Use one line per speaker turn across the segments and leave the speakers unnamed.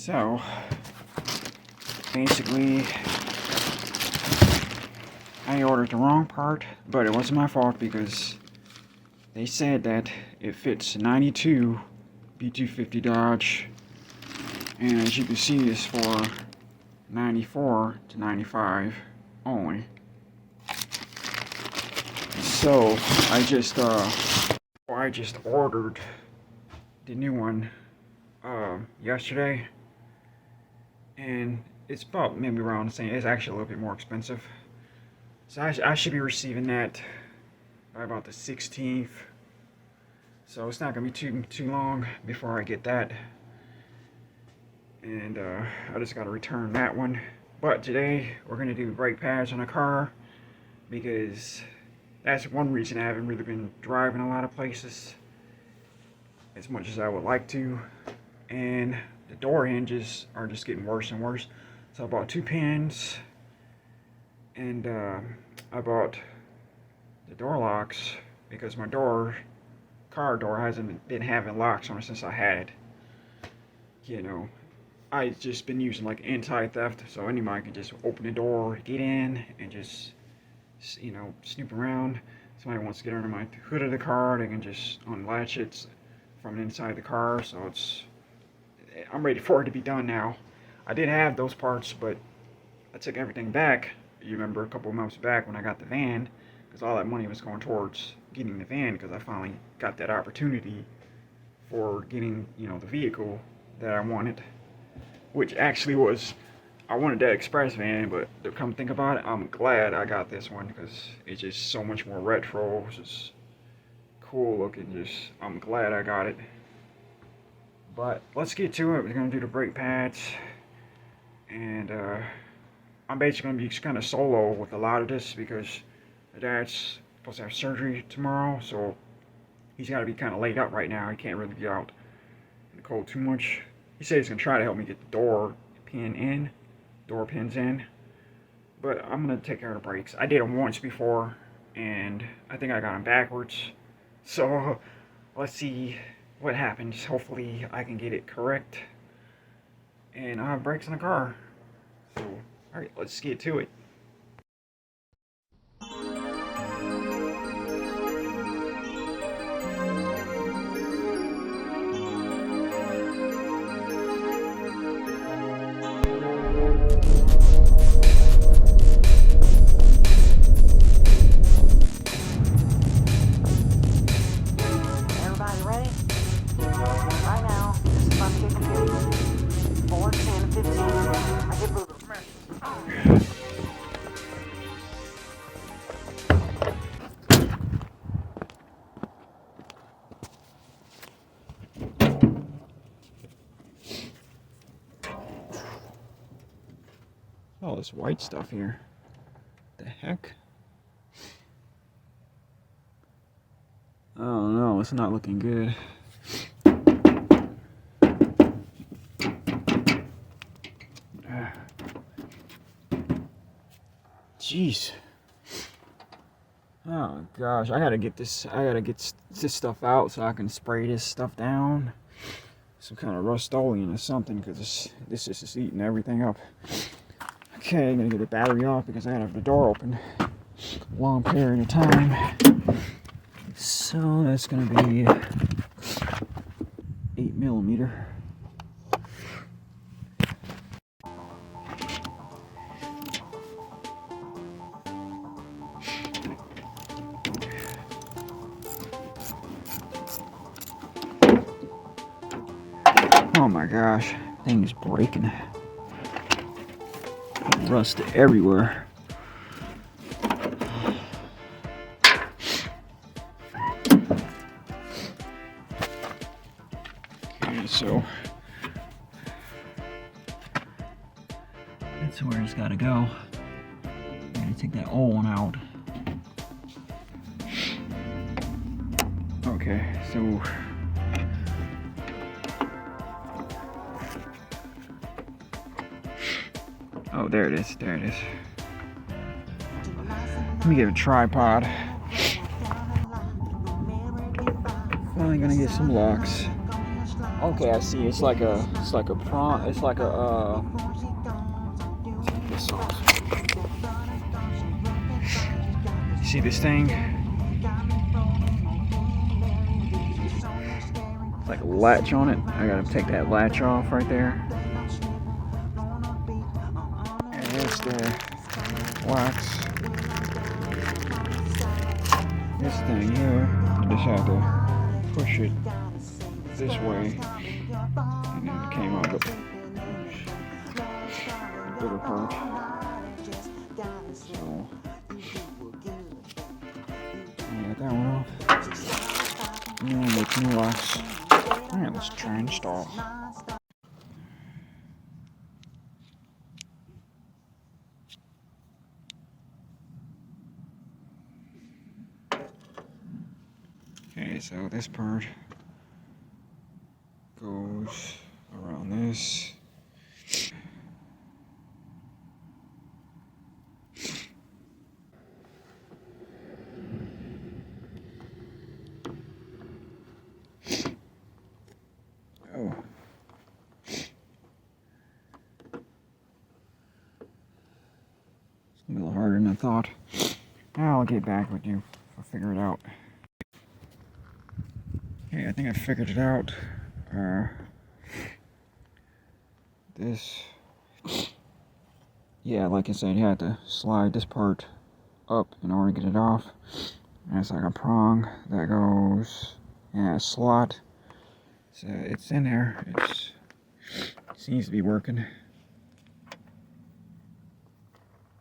So, basically, I ordered the wrong part, but it wasn't my fault because they said that it fits 92 B250 Dodge, and as you can see, it's for 94 to 95 only. So I just ordered the new one yesterday, and it's about maybe around the same. It's actually a little bit more expensive. So I should be receiving that by about the 16th. So it's not gonna be too long before I get that. And I just gotta return that one. But today we're gonna do brake pads on the car because that's one reason I haven't really been driving a lot of places as much as I would like to. And the door hinges are just getting worse and worse. So I bought 2 pins, and I bought the door locks because my car door hasn't been having locks on it since I had it. You know, I've just been using like anti-theft, so anybody can just open the door, get in, and just, you know, snoop around. Somebody wants to get under my hood of the car, they can just unlatch it from inside the car. So I'm ready for it to be done now. I did have those parts, but I took everything back. You remember a couple of months back when I got the van, because all that money was going towards getting the van, because I finally got that opportunity for getting, you know, the vehicle that I wanted, which actually was, I wanted that express van, but to come think about it, I'm glad I got this one because it's just so much more retro. It's just cool looking. I'm glad I got it. But let's get to it. We're gonna do the brake pads, and I'm basically gonna be kind of solo with a lot of this because my dad's supposed to have surgery tomorrow, so he's got to be kind of laid up right now. He can't really get out in the cold too much. He said he's gonna try to help me get the door pins in, but I'm gonna take care of the brakes. I did them once before, and I think I got them backwards. So let's see what happens. Hopefully I can get it correct, and I'll have brakes in the car. So, alright, let's get to it. All this white stuff here. The heck? Oh no, it's not looking good. Jeez. Oh gosh, I gotta get this stuff out so I can spray this stuff down. Some kind of Rust-Oleum or something, because this is just eating everything up. Okay, I'm gonna get the battery off because I gotta have the door open a long period of time. So that's gonna be 8mm. Oh my gosh, thing is breaking. Rust everywhere. Okay, so that's where it's got to go. I'm gonna take that old one out. Okay, so oh, there it is. There it is. Let me get a tripod. Finally gonna get some locks. Okay, I see. It's like a prawn. It's like a take this off. You see this thing? It's like a latch on it. I gotta take that latch off right there. And there's the wax. This thing here, you just have to push it this way, and then it came out the bigger part. So, I got that one off. New one with new locks. Alright, let's try and install. Okay, so this part goes around this. Oh. It's a little harder than I thought. I'll get back with you. I'll figure it out. Okay, I think I figured it out. Yeah, like I said, you have to slide this part up in order to get it off. And it's like a prong that goes in a slot. So it's in there. It seems to be working.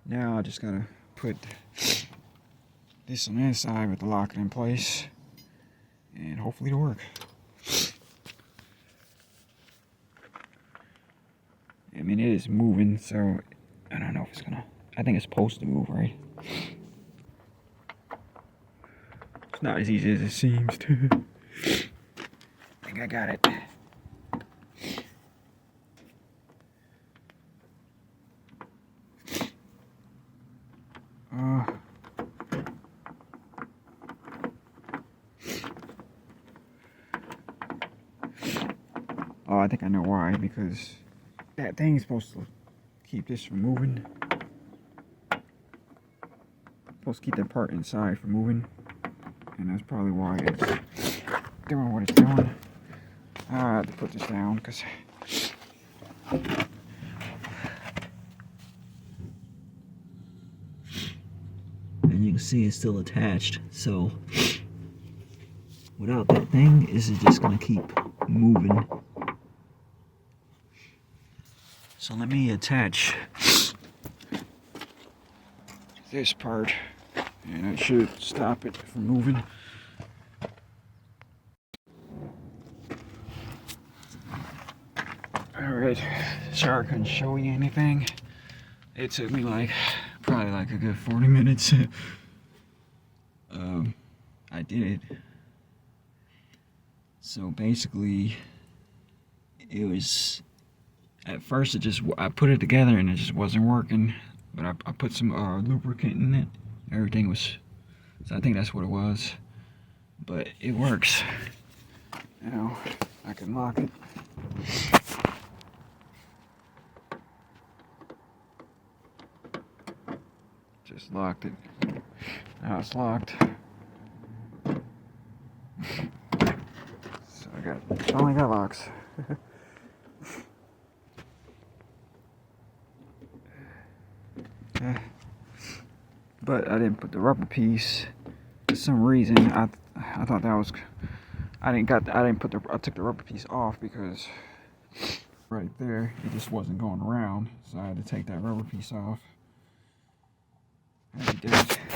Now I just gotta put this on the inside with the lock in place, and hopefully it'll work. I mean, it is moving, so I don't know if it's gonna. I think it's supposed to move, right? It's not as easy as it seems to. I think I got it. Oh, I think I know why, because that thing's supposed to keep this from moving. Supposed to keep that part inside from moving, and that's probably why it's doing what it's doing. I have to put this down because and you can see it's still attached. So without that thing, is it just gonna keep moving? So let me attach this part, and it should stop it from moving. Alright, sorry I couldn't show you anything. It took me probably a good 40 minutes. I did it. So basically, it was, at first I put it together and it just wasn't working, but I put some lubricant in it. Everything was, so I think that's what it was. But it works. Now, I can lock it. Just locked it. Now it's locked. So I only got locks. But I didn't put the rubber piece. For some reason, I thought that was. I took the rubber piece off because right there it just wasn't going around, so I had to take that rubber piece off. I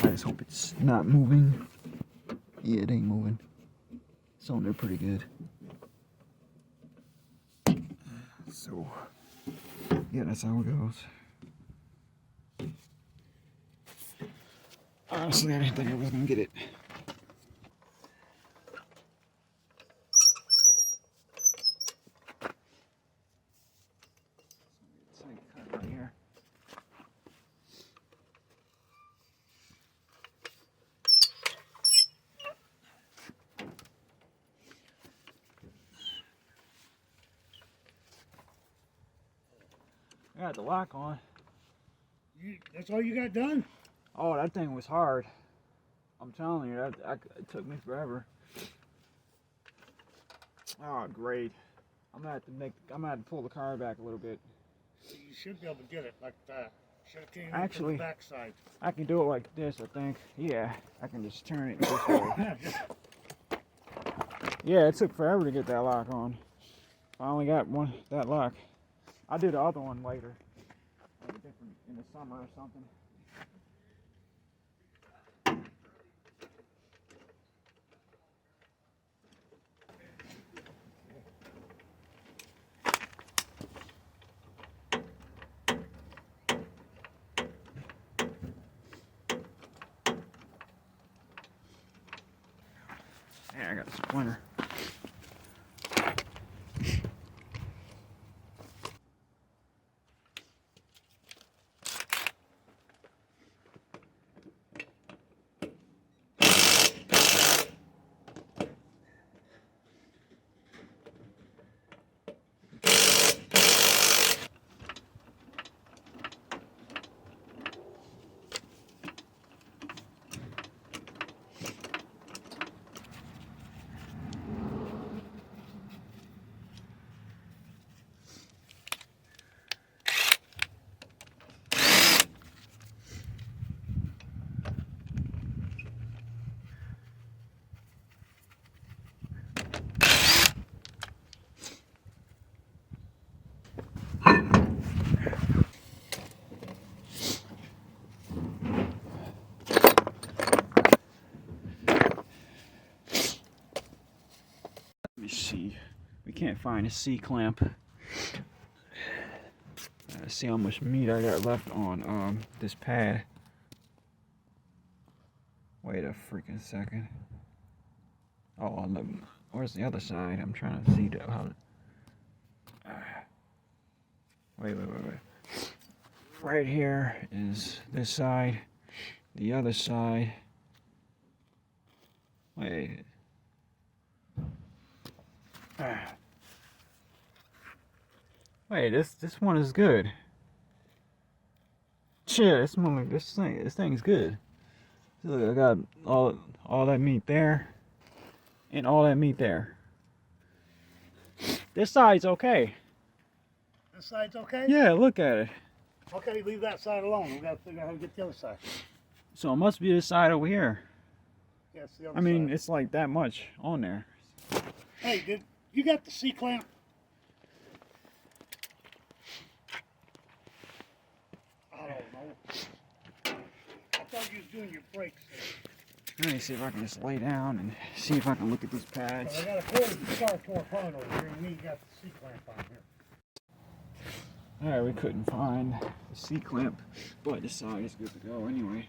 just hope it's not moving. Yeah, it ain't moving. It's on there pretty good. So yeah, that's how it goes. Honestly, I didn't think I was gonna get it. Right here. I got the lock on.
That's all you got done?
Oh, that thing was hard. I'm telling you, it took me forever. Oh, great. I'm gonna have to pull the car back a little bit.
You should be able to get it like that. Should have came
Actually,
in from the backside.
I can do it like this, I think. Yeah, I can just turn it this way. Yeah, it took forever to get that lock on. Finally got that lock. I'll do the other one later. Maybe different in the summer or something. Yeah, I got a splinter. Let me see. We can't find a C-clamp. Let's see how much meat I got left on this pad. Wait a freaking second. Oh, where's the other side? I'm trying to see how. Wait. Right here is this side. The other side. Wait. Wait, this one is good. Shit, this thing's good. See, look, I got all that meat there, and all that meat there. This side's okay.
This side's okay?
Yeah, look at it.
Okay, leave that side alone. We gotta figure out how to get the other side.
So it must be this side over here.
Yeah, it's the other
I mean,
side.
it's like that much on there.
Hey, you got the C-clamp? I don't know. I thought you was doing your brakes there.
Let me see if I can just lay down and see if I can look at these pads.
So I got a quarter of the car tore apart over here, and you got the C-clamp on here.
Alright, we couldn't find the C-clamp, but this side is good to go anyway.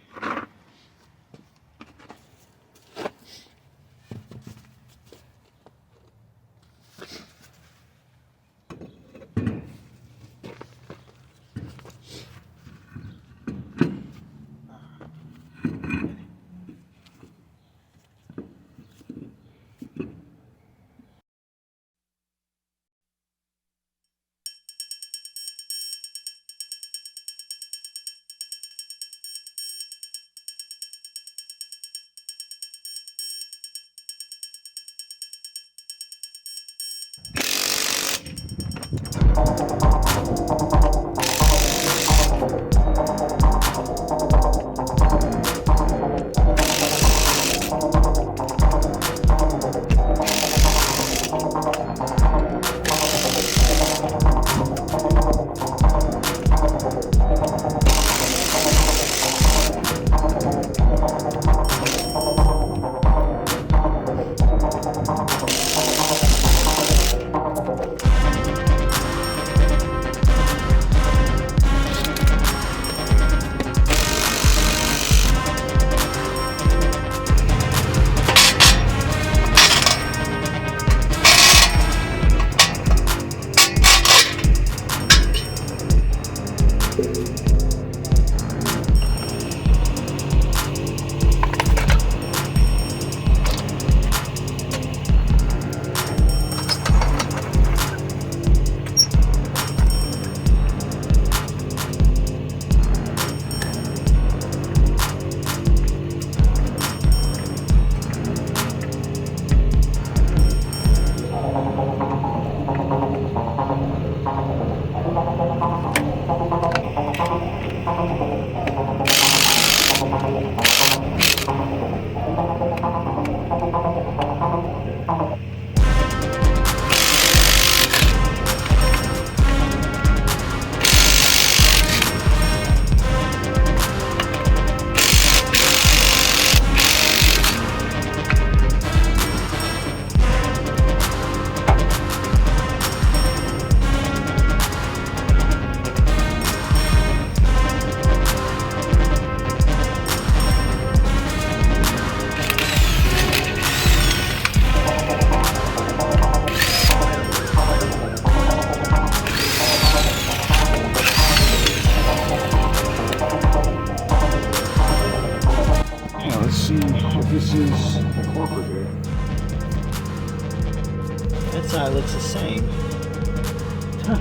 Look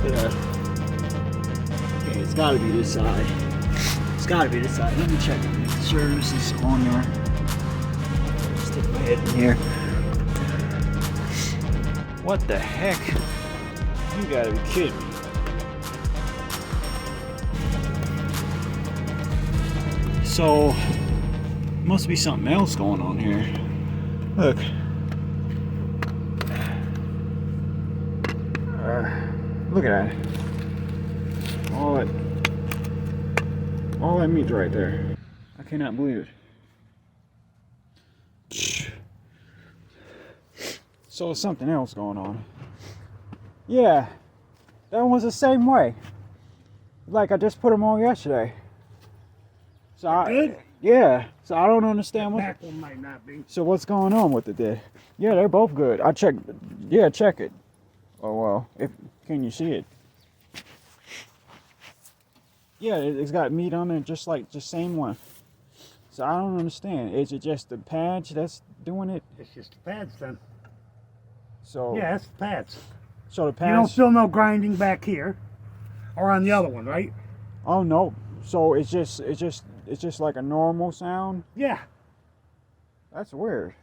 at that. Okay, it's gotta be this side. It's gotta be this side. Let me check it. Make sure this is on there. Stick my head in here. What the heck? You gotta be kidding me. So, must be something else going on here. Look. Look at that. All that meat right there. I cannot believe it. So there's something else going on. Yeah, that one was the same way. Like I just put them on yesterday. So
Good?
Yeah. So I don't understand what.
Back one might not be.
So what's going on with it there? Yeah, they're both good. I checked. Yeah, check it. Oh well. Can you see it? Yeah, it's got meat on it, just like the same one. So I don't understand. Is it just the pads that's doing it?
It's just the pads then.
So
Yeah, it's the pads.
So the
You don't
pads.
feel no grinding back here, or on the other one, right?
Oh no. So it's just like a normal sound.
Yeah.
That's weird.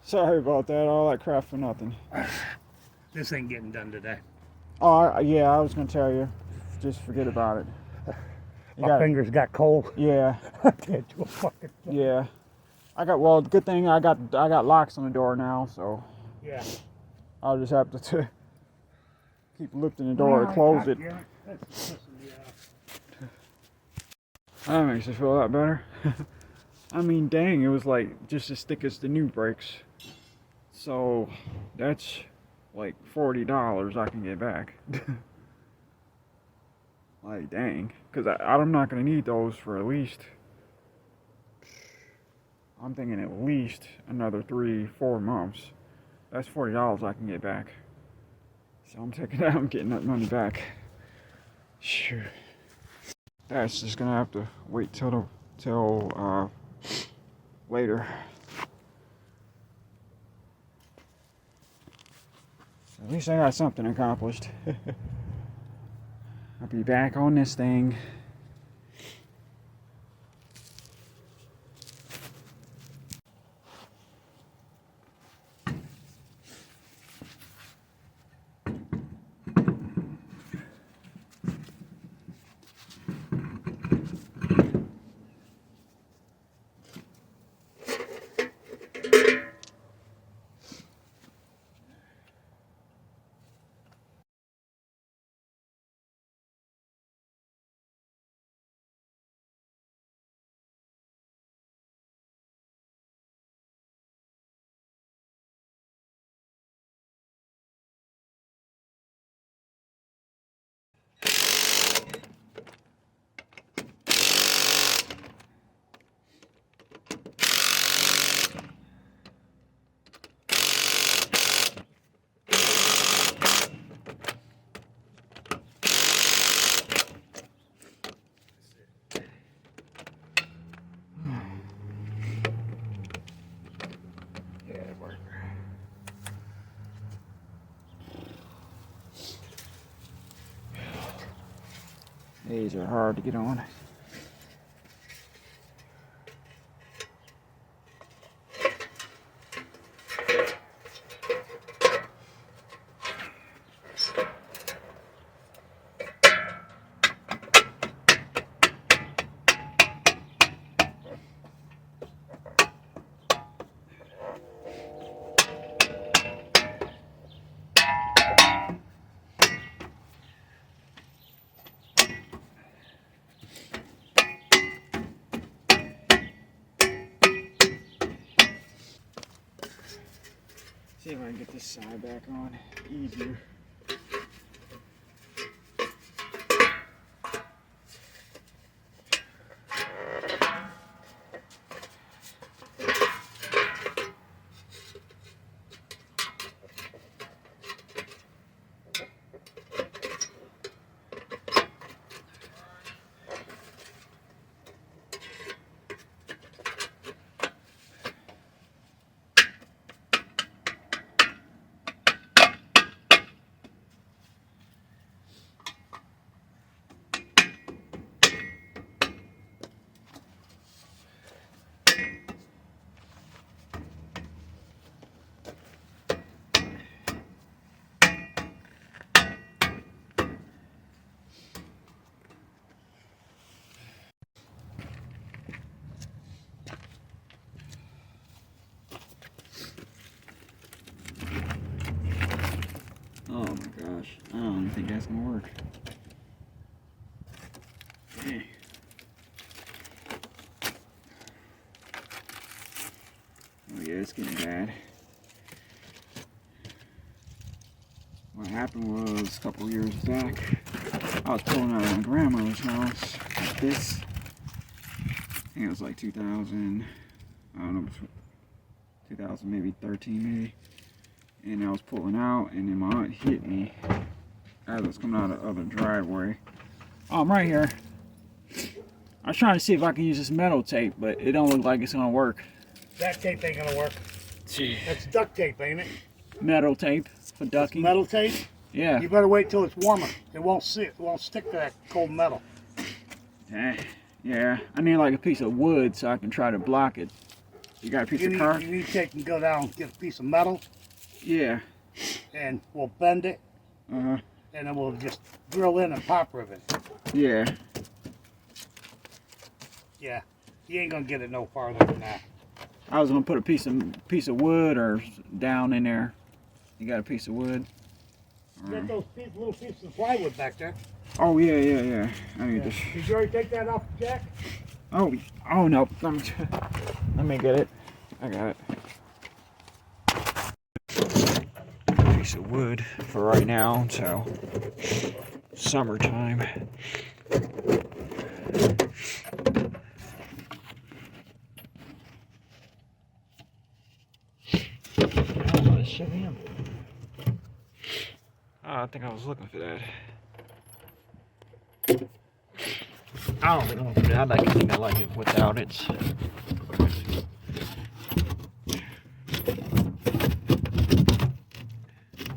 Sorry about that. All that crap for nothing.
This ain't getting done today.
Oh yeah, I was gonna tell you. Just forget about it.
My fingers got cold.
Yeah.
I can't do a fucking thing.
Yeah. Well, good thing I got locks on the door now, so
Yeah.
I'll just have to keep lifting the door and close it.
Yeah. That's pissing me off.
That makes it feel a lot better. I mean, dang, it was like just as thick as the new brakes. So that's like $40 I can get back. Like, dang. Because I'm not going to need those for at least, I'm thinking at least another 3-4 months. That's $40 I can get back. So I'm getting that money back. Sure. That's just gonna have to wait till later. At least I got something accomplished. I'll be back on this thing. These are hard to get on. See if I can get this side back on easier. Oh my gosh, I don't even think that's gonna work. Hey. Oh yeah, it's getting bad. What happened was a couple years back, I was pulling out of my grandmother's house like this. I think it was like 2000, I don't know, 2000 maybe 13 maybe. And I was pulling out, and then my aunt hit me as I was coming out of the other driveway. Oh, I'm right here. I was trying to see if I can use this metal tape, but it don't look like it's gonna work.
That tape ain't gonna work.
Gee.
That's duct tape, ain't it?
Metal tape for ducking.
Metal tape?
Yeah.
You better wait till it's warmer. It won't stick to that cold metal.
Yeah. I need like a piece of wood so I can try to block it. You got a piece of car?
You need to take and go down and get a piece of metal.
Yeah.
And we'll bend it.
Uh-huh.
And then we'll just drill in and pop rivet.
Yeah.
Yeah. You ain't gonna get it no farther than that.
I was gonna put a piece of wood or down in there. You got a piece of wood?
You got those little pieces of plywood back there.
Oh yeah. I need this.
Did you already take that off the jack?
Oh no. Let me get it. I got it. Piece of wood for right now until summertime. I think I was looking for that. I don't think I'm gonna put it. I like it without it.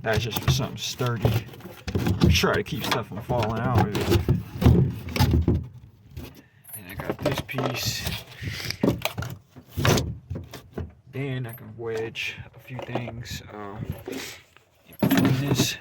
That's just for something sturdy. Try to keep stuff from falling out of it. And I got this piece. Then I can wedge a few things in between this.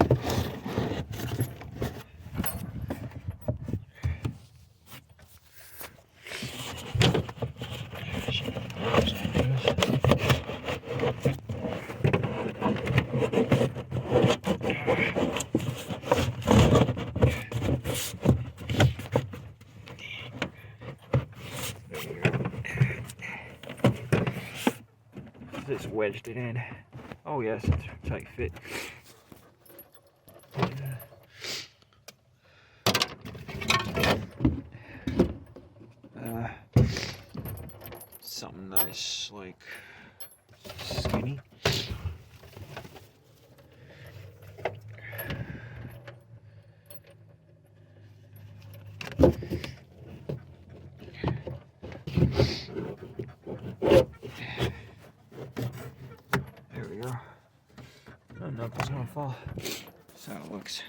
Just wedged it in. Oh yes, it's a tight fit. Something nice, like skinny. There we go. Oh, nothing's gonna fall. That's how it looks.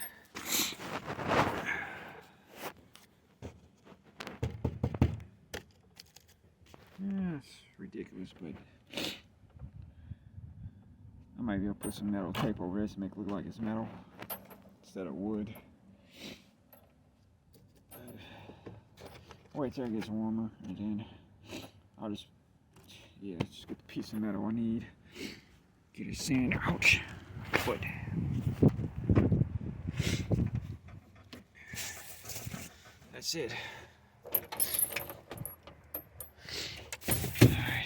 Yeah, it's ridiculous, but I might be able to put some metal tape over this to make it look like it's metal instead of wood. Wait till it gets warmer, and then I'll just get the piece of metal I need. Get a sander. Ouch. Foot. That's it. Alright.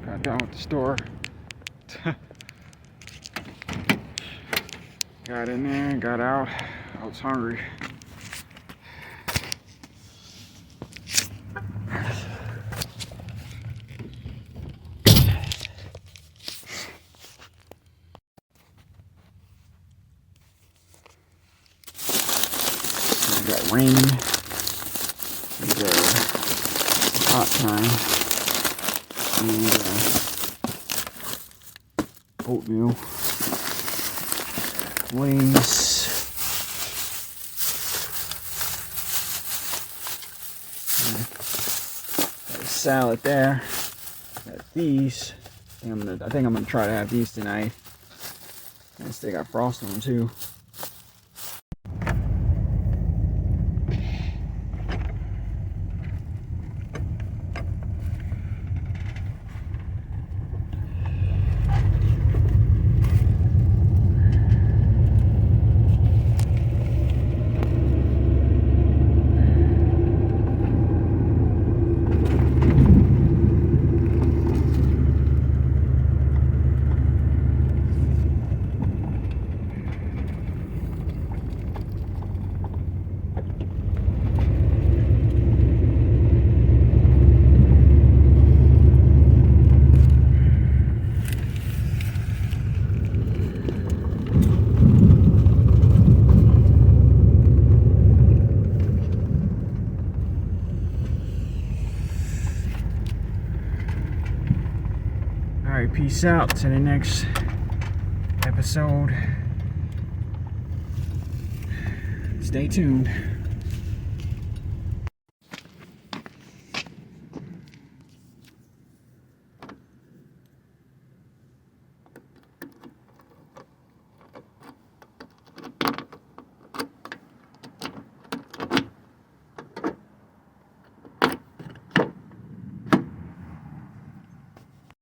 Got down at the store. Got in there, got out. I was hungry. We got ramen. We got hot time. And oatmeal. Lay's. Got a salad there. Got these. I think I'm gonna try to have these tonight. And they got frost on them too. Alright, peace out to the next episode. Stay tuned.